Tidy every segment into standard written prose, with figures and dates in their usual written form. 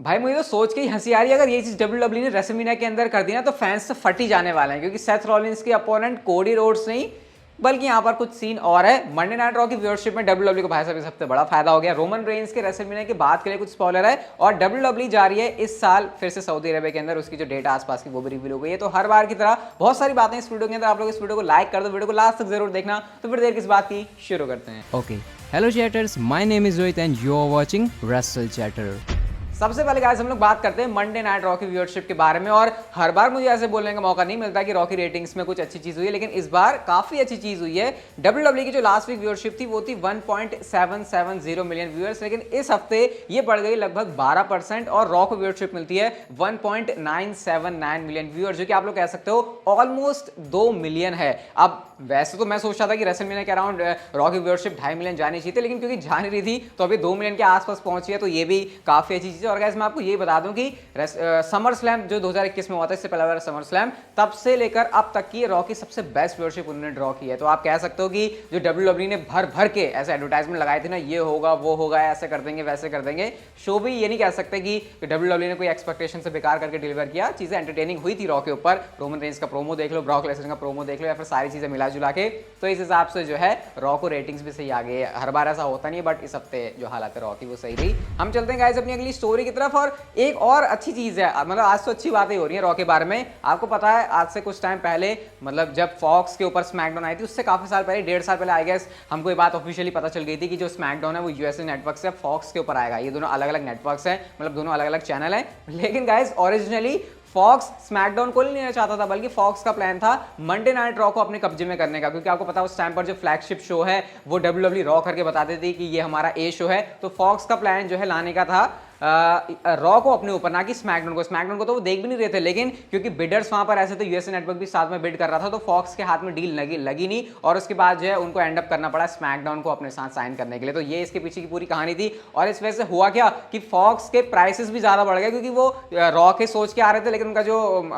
भाई मुझे तो सोच के ही हंसी आ रही है, अगर ये चीज डब्ल्यूडब्ल्यू ने रेसलमेनिया के अंदर कर दी ना तो फैंस तो फट ही जाने वाले हैं, क्योंकि सेथ रॉलिंस के अपोनेंट कोडी रोड्स नहीं बल्कि यहाँ पर कुछ सीन और है। मंडे नाइट रॉ की व्यूअरशिप में डब्ल्यूडब्ल्यू को भाई साहब इस हफ्ते बड़ा फायदा हो गया। रोमन रेंज के रेसलमेनिया के बाद के लिए कुछ स्पॉइलर है, और डब्ल्यूडब्ल्यू जा रही है इस साल फिर से सऊदी अरेबिया के अंदर, उसकी जो डेट आसपास की वो भी रिवील हो गई है। तो हर बार की तरह बहुत सारी बातें इस वीडियो के अंदर, आप लोग इस वीडियो को लाइक कर दो, वीडियो को लास्ट तक जरूर देखना। तो फिर देर किस बात की, शुरू करते हैं। Okay. Hello chatters, my name is Rohit and you are watching Wrestle Chatter. सबसे पहले गाइस हम लोग बात करते हैं मंडे नाइट रॉ की व्यूअरशिप के बारे में। और हर बार मुझे ऐसे बोलने का मौका नहीं मिलता कि रॉ की रेटिंग्स में कुछ अच्छी चीज हुई है, लेकिन इस बार काफी अच्छी चीज हुई है। डब्ल्यूडब्ल्यू की जो लास्ट वीक व्यूअरशिप थी वो थी 1.770 मिलियन व्यूअर्स, लेकिन इस हफ्ते ये बढ़ गई लगभग 12% और रॉ को व्यूअरशिप मिलती है 1.979 मिलियन व्यूअर्स, जो कि आप लोग कह सकते हो ऑलमोस्ट 2 मिलियन है। अब वैसे तो मैं सोच रहा था कि रेसलमेनिया के अराउंड रॉ की व्यूअरशिप 2.5 मिलियन जानी चाहिए थी, लेकिन क्योंकि जा नहीं रही थी तो अभी 2 मिलियन के आसपास पहुंची है, तो ये भी काफी अच्छी चीज है। और गाइस मैं आपको ये बता दूं कि समर स्लैम जो 2021 में हुआ था, इससे पहला वाला समर स्लैम, तब से लेकर अब तक की रॉ की सबसे बेस्ट व्यूअरशिप उन्होंने ड्रॉ की है। तो आप कह सकते हो कि जो डब्ल्यूडब्ल्यू ने भर भर के ऐसे एडवर्टाइजमेंट लगाए थे ना, ये होगा वो होगा, ऐसे कर देंगे वैसे कर देंगे, शो भी ये नहीं कह सकते कि डब्ल्यूडब्ल्यू ने कोई एक्सपेक्टेशन से बेकार करके डिलीवर किया। चीजें एंटरटेनिंग हुई थी रॉ के ऊपर, रोमन रेंज का प्रोमो देख लो, ब्रॉक लेसनर का प्रोमो देख लो, या फिर सारी चीजें मिला जुला के, तो इस हिसाब से जो है रॉ को रेटिंग्स भी सही आ गई है। हर बार ऐसा होता नहीं है, बट इस हफ्ते जो हालत है रॉ की वो सही रही। हम चलते हैं गाइस अपनी अगली स्टोरी की तरफ, और एक और अच्छी चीज है, मतलब आज तो अच्छी बातें हो रही है रॉ के बारे में। आपको पता है आज से कुछ टाइम पहले, मतलब जब फॉक्स के ऊपर स्मैकडाउन आई थी, उससे काफी साल पहले, 1.5 साल पहले आई गेस, हमको ये बात ऑफिशियली पता चल गई थी कि जो स्मैकडाउन है वो यूएसए नेटवर्क से फॉक्स के ऊपर आएगा। ये दोनों अलग अलग नेटवर्क्स हैं, मतलब दोनों अलग अलग चैनल हैं, लेकिन गाइस ओरिजिनली फॉक्स स्मैकडाउन को नहीं लेना चाहता था, बल्कि फॉक्स का प्लान था मंडे नाइट रॉ को अपने कब्जे में करने का, क्योंकि आपको पता है उस टाइम पर जो फ्लैगशिप शो है वो डब्ल्यूडब्ल्यू रॉ करके बताते थे कि ये हमारा ए शो है। तो फॉक्स का प्लान जो है लाने का था रॉ को अपने ऊपर, ना कि स्मैकडाउन को। स्मैकडाउन को तो वो देख भी नहीं रहे थे, लेकिन क्योंकि बिडर्स वहां पर ऐसे थे, यूएसए नेटवर्क भी साथ में बिड कर रहा था, तो फॉक्स के हाथ में डील लगी नहीं, और उसके बाद जो है उनको एंड अप करना पड़ा स्मैकडाउन को अपने साथ साइन करने के लिए। तो ये इसके पीछे की पूरी कहानी थी। और इस वजह से हुआ क्या कि फॉक्स के प्राइसेस भी ज्यादा बढ़ गए, क्योंकि वो रॉ के सोच के आ रहे थे, लेकिन उनका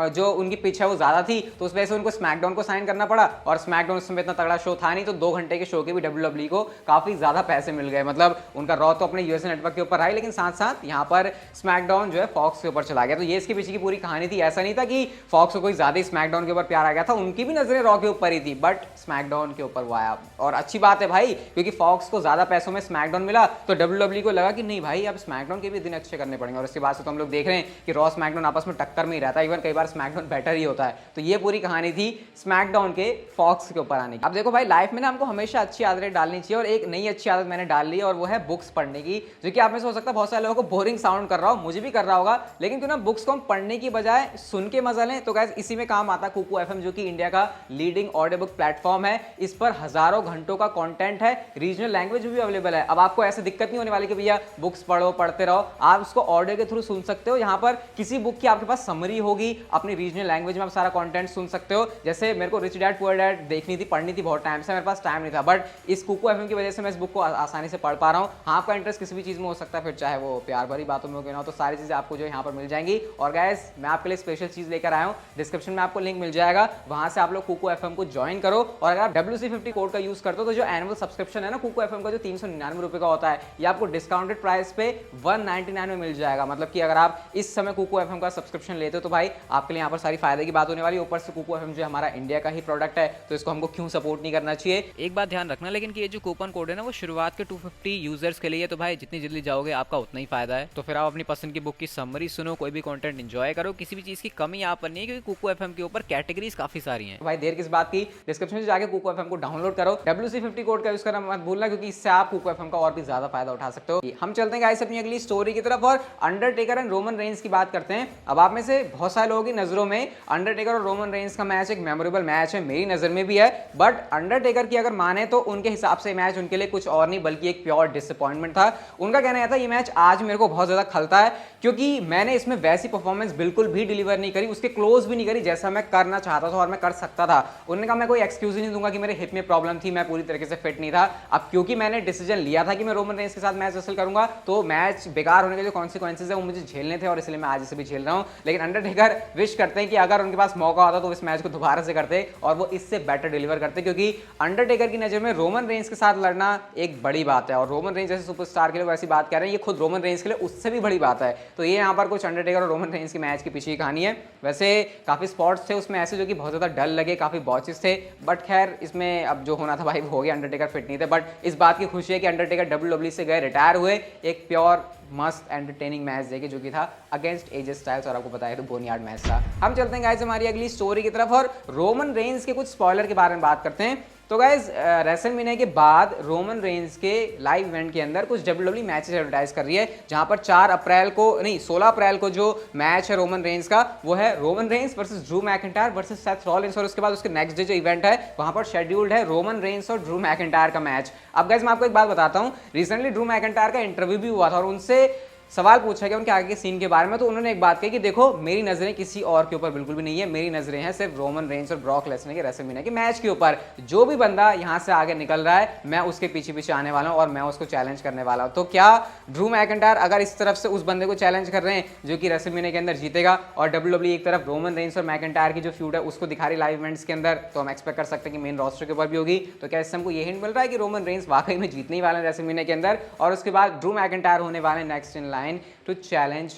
जो उनकी पिच है वो ज्यादा थी, तो उस वजह से उनको स्मैकडाउन को साइन करना पड़ा। और स्मैकडाउन उसमें इतना तगड़ा शो था नहीं, तो 2 घंटे के शो के भी डब्ल्यूडब्ल्यू को काफी ज्यादा पैसे मिल गए। मतलब उनका रॉ तो अपने यूएसए नेटवर्क के ऊपर आई, लेकिन साथ साथ यहाँ पर स्मैकडाउन जो है फॉक्स के ऊपर चला गया। तो ये इसके पीछे की पूरी कहानी थी। ऐसा नहीं था कि फॉक्स को कोई ज्यादा स्मैकडाउन के ऊपर प्यार आ गया था, उनकी भी नजरें रॉ के ऊपर ही थी, बट स्मैकडाउन के ऊपर वो आया। और अच्छी बात है भाई, क्योंकि फॉक्स को ज्यादा पैसों में स्मैकडाउन मिला, तो डब्ल्यूडब्ल्यू को लगा कि नहीं भाई अब स्मैकडाउन के भी दिन अच्छे करने पड़ेंगे। और उसके बाद से तो हम लोग देख रहे हैं कि रॉ स्मैकडाउन आपस में टक्कर में ही रहता है, इवन कई बार स्मैकडाउन बेटर ही होता है। तो ये पूरी कहानी थी स्मैकडाउन के फॉक्स के ऊपर आने की। अब देखो भाई, लाइफ में ना हमको हमेशा अच्छी आदतें डालनी चाहिए, और एक नई अच्छी आदत मैंने डाल ली, और वो है बुक्स पढ़ने की, जो कि आप में से हो सकता है बहुत सारे लोगों को बोरिंग साउंड कर रहा हो, मुझे भी कर रहा होगा, लेकिन क्यों ना बुक्स को हम पढ़ने की बजाय सुन के मजा लें। तो गाइस इसी में काम आता कुकू एफएम, जो कि इंडिया का लीडिंग ऑडियो बुक प्लेटफॉर्म है। इस पर हजारों घंटों का कंटेंट है, रीजनल लैंग्वेज भी अवेलेबल है। अब आपको ऐसे दिक्कत नहीं होने वाली कि भैया बुक्स पढ़ो पढ़ते रहो, आप उसको ऑडियो के थ्रू सुन सकते हो। यहाँ पर किसी बुक की आपके पास समरी होगी, अपनी रीजनल लैंग्वेज में आप सारा कंटेंट सुन सकते हो। जैसे मेरे को रिच डैड पुअर डैड देखनी थी, पढ़नी थी बहुत टाइम से, मेरे पास टाइम नहीं था, बट इस कुकू एफएम की वजह से मैं इस बुक को आसानी से पढ़ पा रहा हूँ। हाँ, आपका इंटरेस्ट किसी भी चीज में हो सकता है, फिर चाहे वो प्यार भरी बातों में हो ना हो, तो सारी चीजें आपको जो यहाँ पर मिल जाएंगी। और गाइस मैं आपके लिए स्पेशल चीज लेकर आया हूं, डिस्क्रिप्शन में आपको लिंक मिल जाएगा, वहां से आप लोग कुकू एफएम को ज्वाइन करो। और अगर आप WC50 कोड का यूज करते हो, तो जो एनुअल सब्सक्रिप्शन है ना कुकू एफएम का, जो 399 रुपए का होता है, ये आपको डिस्काउंटेड प्राइस पे 199 में मिल जाएगा। मतलब कि अगर आप इस समय कुकू एफएम का सब्सक्रिप्शन लेते हो, तो भाई आपके लिए यहाँ पर सारी फायदे की बात होने वाली है। ऊपर से कुकू एफएम जो हमारा इंडिया का ही प्रोडक्ट है, तो इसको हमको क्यों सपोर्ट नहीं करना चाहिए। एक बात ध्यान रखना लेकिन कि ये जो कूपन कोड है ना, वो शुरुआत के 250 यूजर्स के लिए, तो भाई जितनी जल्दी जाओगे आपका उतना ही फायदा है। तो फिर आप अपनी पसंद की बुक की समरी सुनो, कोई भी कंटेंट एंजॉय करो, किसी भी चीज की कमी यहाँ पर नहीं है, क्योंकि कुकू एफएम के ऊपर कैटेगरीज काफी सारी हैं। भाई देर किस बात की, डिस्क्रिप्शन से जाके कुकू एफएम को डाउनलोड करो, WC50 कोड का यूज करना मत भूलना, क्योंकि इससे आप कुकू एफएम का और भी ज्यादा फायदा उठा सकते हो। हम चलते हैं गाइस अपनी अगली स्टोरी की तरफ, और अंडरटेकर एंड रोमन रेंज की बात करते हैं। अब आप में से बहुत सारे लोगों की नजरों में अंडरटेकर और रोमन रेंज का मैच एक मेमोरेबल मैच है, मेरी नजर में भी है, बट अंडरटेकर की अगर माने तो उनके हिसाब से मैच उनके लिए कुछ और नहीं बल्कि एक प्योर डिसअपॉइंटमेंट था। उनका कहना यह था ये मैच आज मेरे को बहुत ज्यादा खलता है, क्योंकि मैंने इसमें वैसी परफॉर्मेंस बिल्कुल भी डिलीवर नहीं करी, उसके क्लोज भी नहीं करी जैसा मैं करना चाहता था और मैं कर सकता था। उन्होंने कहा मैं कोई एक्सक्यूज नहीं दूंगा कि मेरे हिप में प्रॉब्लम थी, मैं पूरी तरीके से फिट नहीं था। अब क्योंकि मैंने डिसीजन लिया था कि मैं रोमन रेंज के साथ मैच हासिल करूंगा, तो मैच बेकार होने के जो कॉन्सिक्वेंसेज है वो मुझे झेलने थे, और इसलिए मैं आज इसे भी झेल रहा हूं। लेकिन अंडरटेकर विश करते हैं कि अगर उनके पास मौका होता तो इस मैच को दोबारा से करते और वो इससे बेटर डिलीवर करते, क्योंकि अंडरटेकर की नजर में रोमन रेंज के साथ लड़ना एक बड़ी बात है। और रोमन रेंज जैसे सुपरस्टार के लिए वैसी बात कह रहे हैं, ये खुद रोमन रेंज के लिए उससे भी बड़ी बात है। तो ये यहाँ पर कुछ अंडरटेकर और रोमन रेंस के मैच के पीछे की कहानी है। वैसे काफ़ी स्पॉट्स थे उसमें ऐसे जो कि बहुत ज़्यादा डल लगे, काफ़ी बॉचेस थे, बट खैर इसमें अब जो होना था भाई वो हो गया, अंडरटेकर फिट नहीं थे। बट इस बात की खुशी है कि अंडरटेकर WWE से गए, रिटायर हुए, एक प्योर मस्त एंटरटेनिंग मैच देखे जो कि था अगेंस्ट एजे स्टाइल्स, और आपको पता है तो बोनियाड मैच था। हम चलते हैं गाइस हमारी अगली स्टोरी की तरफ और रोमन रेंस के कुछ स्पॉइलर के बारे में बात करते हैं। तो गाइज रेसलमेनिया के बाद रोमन रेंस के लाइव इवेंट के अंदर कुछ WWE मैचेस एडवर्टाइज कर रही है, जहां पर 16 अप्रैल को जो मैच है रोमन रेंस का वो है Roman Reigns versus Drew McIntyre versus Seth Rollins, और उसके बाद उसके नेक्स्ट डे जो इवेंट है वहां पर शेड्यूल्ड है रोमन रेंस और ड्रू मैकिंटायर का मैच। अब गाइज मैं आपको एक बात बताता हूं, रिसेंटली ड्रू मैकिंटायर का इंटरव्यू भी हुआ था और उनसे सवाल पूछा गया उनके आगे के सीन के बारे में, तो उन्होंने एक बात कही कि देखो मेरी नजरें किसी और के ऊपर बिल्कुल भी नहीं है, मेरी नजरें हैं सिर्फ रोमन रेंस और ब्रॉक लेसनर के रेसलमेनिया के मैच के ऊपर। जो भी बंदा यहां से आगे निकल रहा है मैं उसके पीछे पीछे आने वाला हूं और मैं उसको चैलेंज करने वाला हूं। तो क्या ड्रू मैकिंटायर अगर इस तरफ से उस बंदे को चैलेंज कर रहे हैं जो कि रेसलमेनिया के अंदर जीतेगा, और WWE एक तरफ रोमन रेंस और मैकिंटायर की जो फ्यूड है उसको दिखा रही लाइव इवेंट्स के अंदर, तो हम एक्सपेक्ट कर सकते हैं कि मेन रोस्टर के ऊपर भी होगी। तो क्या इससे हमको ये हिंट मिल रहा है कि रोमन रेंस वाकई में जीतने ही वाले हैं रेसलमेनिया के अंदर, और उसके बाद ड्रू मैकिंटायर होने वाले next in line to challenge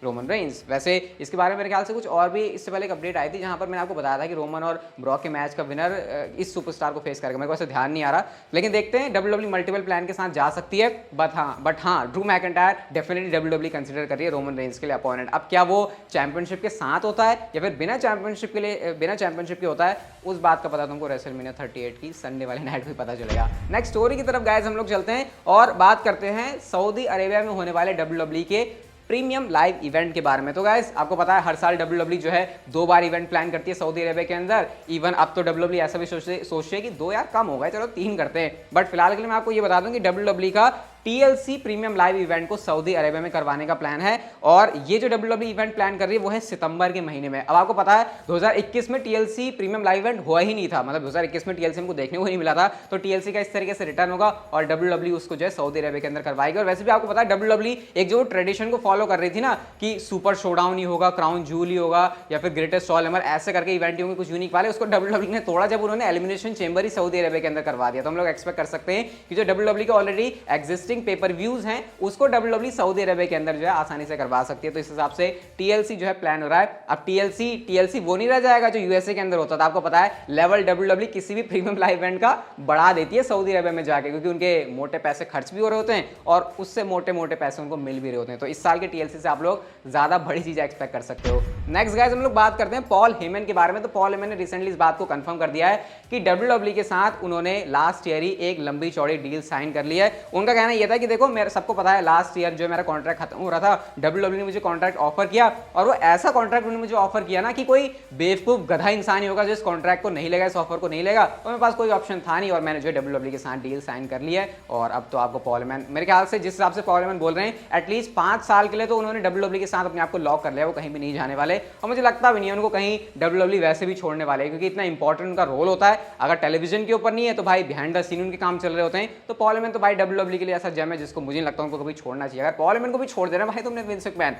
Roman Reigns. वैसे इसके बारे में मेरे ख्याल से कुछ और भी इससे पहले एक अपडेट आई थी जहां पर मैंने आपको बताया था कि रोमन और ब्रॉक के मैच का विनर इस सुपरस्टार को फेस करेगा। मेरे को ऐसे ध्यान नहीं आ रहा, लेकिन देखते हैं WWE मल्टीपल प्लान के साथ जा सकती है, बट हाँ Drew McIntyre definitely WWE consider कर रही है रोमन रेंस के लिए अपोनेंट। अब क्या वो चैंपियनशिप के साथ होता है या फिर बिना चैंपियनशिप के होता है, उस बात का पता तुमको रेसलमेनिया 38 की संडे वाले नाइट में पता चलेगा। नेक्स्ट स्टोरी की तरफ गाइस हम लोग चलते हैं और बात करते हैं सऊदी अरेबिया में होने वाले WWE के प्रीमियम लाइव इवेंट के बारे में। तो गाइस आपको पता है हर साल WWE जो है 2 बार इवेंट प्लान करती है सऊदी अरेबिया के अंदर। इवन अब तो WWE ऐसा भी सोचते हैं कि 2 यार कम हो गए, चलो 3 करते हैं। बट फिलहाल के लिए मैं आपको ये बता दूं कि WWE का TLC प्रीमियम लाइव इवेंट को सऊदी अरेबिया में करवाने का प्लान है, और ये जो WWE इवेंट प्लान कर रही है वो है सितंबर के महीने में। अब आपको पता है 2021 में TLC प्रीमियम लाइव इवेंट हुआ ही नहीं था, मतलब 2021 में TLC हमको देखने को नहीं मिला था, तो TLC का इस तरीके से रिटर्न होगा और WWE उसको जो है सऊदी अरेबिया के अंदर करवाएगी। और वैसे भी आपको पता है WWE एक जो ट्रेडिशन को फॉलो कर रही थी ना कि सुपर शोडाउन ही होगा, क्राउन जूल ही होगा या फिर ग्रेटेस्ट ऑल एवर, ऐसे करके इवेंट होंगे कुछ यूनिक वाले, उसको WWE ने तोड़ा जब उन्होंने एलिमिनेशन चेंबर ही सऊदी अरेबिया के अंदर करवा दिया। तो हम लोग एक्सपेक्ट कर सकते हैं कि जो WWE के ऑलरेडी एग्जिस्टिंग पेपर व्यूज उसको WWE सऊदी अरेबिया के अंदर जो है आसानी से करवा सकती है। तो इस हिसाब से TLC जो है प्लान हो रहा है। अब TLC वो नहीं रह जाएगा जो यूएसए के अंदर होता था। आपको पता है लेवल WWE किसी भी प्रीमियम लाइव इवेंट का बढ़ा देती है सऊदी अरेबिया में जाके, क्योंकि उनके मोटे पैसे खर्च भी हो रहे होते हैं और उससे मोटे मोटे पैसे उनको मिल भी रहे होते हैं। तो इस साल के TLC से आप लोग ज्यादा बड़ी चीजें एक्सपेक्ट कर सकते हो। नेक्स्ट गाइस हम लोग बात करते हैं पॉल हेमन के बारे में। तो पॉल हेमन ने रिसेंटली इस बात को कंफर्म कर दिया है कि WWE के साथ उन्होंने लास्ट ईयर ही एक लंबी चौड़ी डील साइन कर ली है। उनका कहना यह था कि देखो मेरे सबको पता है लास्ट ईयर जो मेरा कॉन्ट्रैक्ट खत्म हो रहा था, WWE ने मुझे कॉन्ट्रैक्ट ऑफर किया, और वो ऐसा कॉन्ट्रैक्ट उन्होंने मुझे ऑफर किया ना कि कोई बेवकूफ गधा इंसान ही होगा जो इस कॉन्ट्रैक्ट को नहीं लेगा, इस ऑफर को नहीं लेगा। तो मेरे पास कोई ऑप्शन था नहीं और मैंने जो WWE के साथ डील साइन कर ली है। और अब तो आपको पॉल हेमन, मेरे ख्याल से जिस हिसाब से पॉल हेमन बोल रहे हैं, एटलीस्ट 5 साल के लिए तो उन्होंने WWE के साथ अपने आप को लॉक कर लिया, वो कहीं भी नहीं जाने वाले। और मुझे लगता भी नहीं है उनको कहीं WWE वैसे भी छोड़ने वाले, क्योंकि इतना इंपॉर्टेंट उनका रोल होता है। अगर टेलीविजन के ऊपर नहीं है तो भाई बिहाइंड द सीन उनके काम चल रहे होते हैं। तो पॉल हेमन तो भाई WWE के लिए ऐसा जेम है जिसको मुझे नहीं लगता उनको कभी छोड़ना चाहिए। अगर पॉल हेमन को भी छोड़ देना भाई तुमने विंस मैकमैन,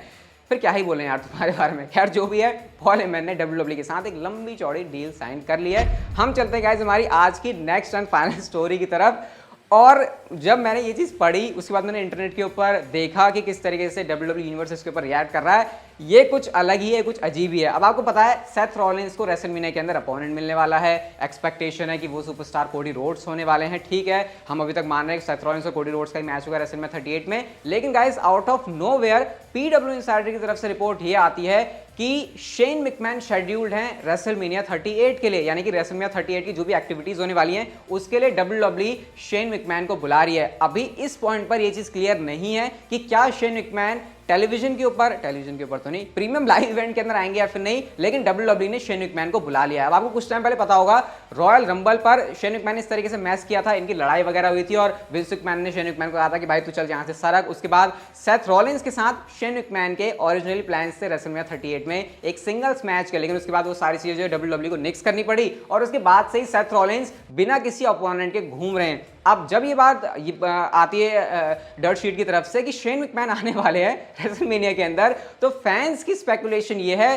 फिर क्या ही बोले यार तुम्हारे बारे में। खैर जो भी है, पॉल हेमन ने WWE के साथ एक लंबी चौड़ी डील साइन कर ली है। हम चलते हैं गाइस हमारी आज की नेक्स्ट एंड फाइनल स्टोरी की तरफ। और जब मैंने ये चीज़ पढ़ी उसके बाद मैंने इंटरनेट के ऊपर देखा कि किस तरीके से WWE यूनिवर्स इसके ऊपर रिएक्ट कर रहा है, ये कुछ अलग ही है, कुछ अजीब ही है। अब आपको पता है सेथ रॉलिंस को रेसलमेनिया के अंदर अपोनेंट मिलने वाला है, एक्सपेक्टेशन है कि वो सुपरस्टार कोडी रोड्स होने वाले हैं। ठीक है, हम अभी तक मान रहे हैं कि सेथ रॉलिंस और कोडी रोड्स का ही मैच होगा रेसलमेनिया 38 में, लेकिन guys out of nowhere PW insider की तरफ से रिपोर्ट ये आती है कि शेन मैकमैन शेड्यूल्ड हैं रेसलमेनिया 38 के लिए, यानी कि रेसलमेनिया 38 की जो भी एक्टिविटीज होने वाली हैं उसके लिए WWE शेन मैकमैन को बुला रही है। अभी इस पॉइंट पर ये चीज क्लियर नहीं है कि क्या शेन मैकमैन टेलीविजन के ऊपर तो नहीं, प्रीमियम लाइव इवेंट के अंदर आएंगे या फिर नहीं, लेकिन WWE ने शेन मैकमैन को बुला लिया है। अब आपको कुछ टाइम पहले पता होगा रॉयल रंबल पर शेन मैकमैन इस तरीके से मैच किया था, इनकी लड़ाई वगैरह हुई थी और विंस मैकमैन ने शेन मैकमैन को कहा था कि भाई तू चल यहां से सरक। उसके बाद सेथ रॉलिंस के साथ शेन मैकमैन के ओरिजिनली प्लान्स थे रेसलमेनिया 38 में एक सिंगल्स मैच के, लेकिन उसके बाद वो सारी चीजें WWE को निक्स करनी पड़ी और उसके बाद से ही सेथ रॉलिंस बिना किसी अपोनेंट के घूम रहे हैं। अब जब ये बात आती है डर्ट शीट की तरफ से कि शेन मैकमैन आने वाले हैं रेसलमेनिया के अंदर, तो फैंस की स्पेकुलेशन ये है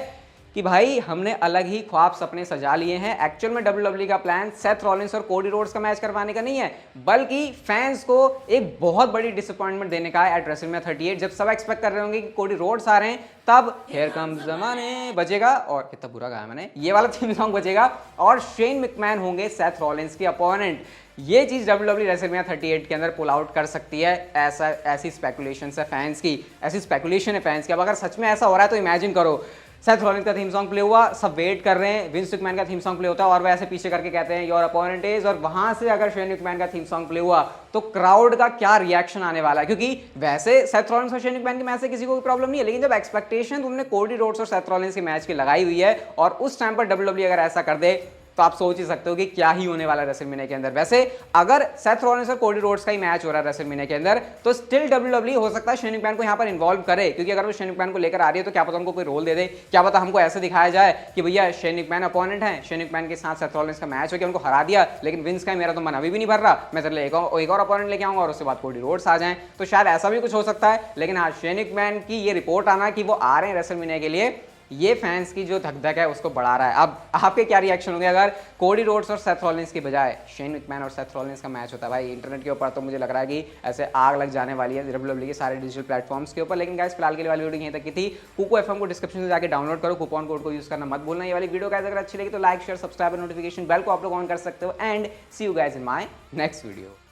कि भाई हमने अलग ही ख्वाब सपने सजा लिए हैं। एक्चुअल में WWE का प्लान सेथ रॉलिंस और कोडी रोड्स का मैच करवाने का नहीं है, बल्कि फैंस को एक बहुत बड़ी डिसअपॉइंटमेंट देने का है एट रेसलमेनिया 38। जब सब एक्सपेक्ट कर रहे होंगे कि कोडी रोड्स आ रहे हैं, तब हियर कम्स ज़माने बजेगा और कितना बुरा गाया मैंने, ये वाला थीम सॉन्ग बजेगा और शेन मैकमैन होंगे सेथ रॉलिंस के अपोनेंट। ये चीज WWE रेसलमेनिया 38 के अंदर पुल आउट कर सकती है। ऐसी स्पेकुलेशन है फैंस की, ऐसी स्पेकुलेशन है फैंस की। अब अगर सच में ऐसा हो रहा है तो इमेजिन करो, सेथ रॉलिंस का थीम सॉन्ग प्ले हुआ, सब वेट कर रहे हैं, विंस मैकमैन का थीम सॉन्ग प्ले होता है और वह ऐसे पीछे करके कहते हैं योर अपोनेंट इज, और वहां से अगर शेन मैकमैन का थीम सॉन्ग प्ले हुआ तो क्राउड का क्या रिएक्शन आने वाला है। क्योंकि वैसे सेथ रॉलिंस और शेन मैकमैन के मैच से किसी को भी प्रॉब्लम नहीं है, लेकिन जब एक्सपेक्टेशन तुमने कोडी रोड्स और सेथ रॉलिंस के मैच की लगाई हुई है और उस टाइम पर WWE अगर ऐसा कर दे तो आप सोच ही सकते हो कि क्या ही होने वाला है रेसलमेनिया के अंदर। वैसे अगर सेथ रॉलिंस और कोडी रोड्स का ही मैच हो रहा है रेसलमेनिया के अंदर, तो स्टिल WWE हो सकता है शेन मैकमैन को यहाँ पर इन्वॉल्व करे, क्योंकि अगर वो शेन मैकमैन को लेकर आ रही है तो क्या पता उनको कोई रोल दे दे, क्या पता हमको ऐसे दिखाया जाए कि भैया शेन मैकमैन अपोनेंट है, शेन मैकमैन के साथ सेथ रॉलिंस का मैच हो गया, उनको हरा दिया, लेकिन विंस का मेरा तो मन अभी भी नहीं भर रहा, मैं तेरे लिए एक और अपोनेंट लेके आऊंगा और उसके बाद कोडी रोड्स आ जाएं, तो शायद ऐसा भी कुछ हो सकता है। लेकिन हाँ, शेन मैकमैन की ये रिपोर्ट आना कि वो आ रहे हैं रेसलमेनिया के लिए, ये फैंस की जो धक-धक है उसको बढ़ा रहा है। अब आपके क्या रिएक्शन होंगे अगर कोडी रोड्स और सेथ रॉलिंस की बजाय शेन मैकमैन और सेथ रॉलिंस का मैच होता है? भाई इंटरनेट के ऊपर तो मुझे लग रहा है कि ऐसे आग लग जाने वाली है WWE के सारे डिजिटल प्लेटफॉर्म्स के ऊपर। लेकिन गाइस फिलहाल के लिए वाली वीडियो यहीं तक की थी। कुकू एफएम को डिस्क्रिप्शन से जाकर डाउनलोड करो, कूपन कोड को यूज करना मत भूलना। ये वाली वीडियो गाइस अगर अच्छी लगी तो लाइक शेयर सब्सक्राइब और नोटिफिकेशन बेल को आप लोग ऑन कर सकते हो। And see you guys in my next video.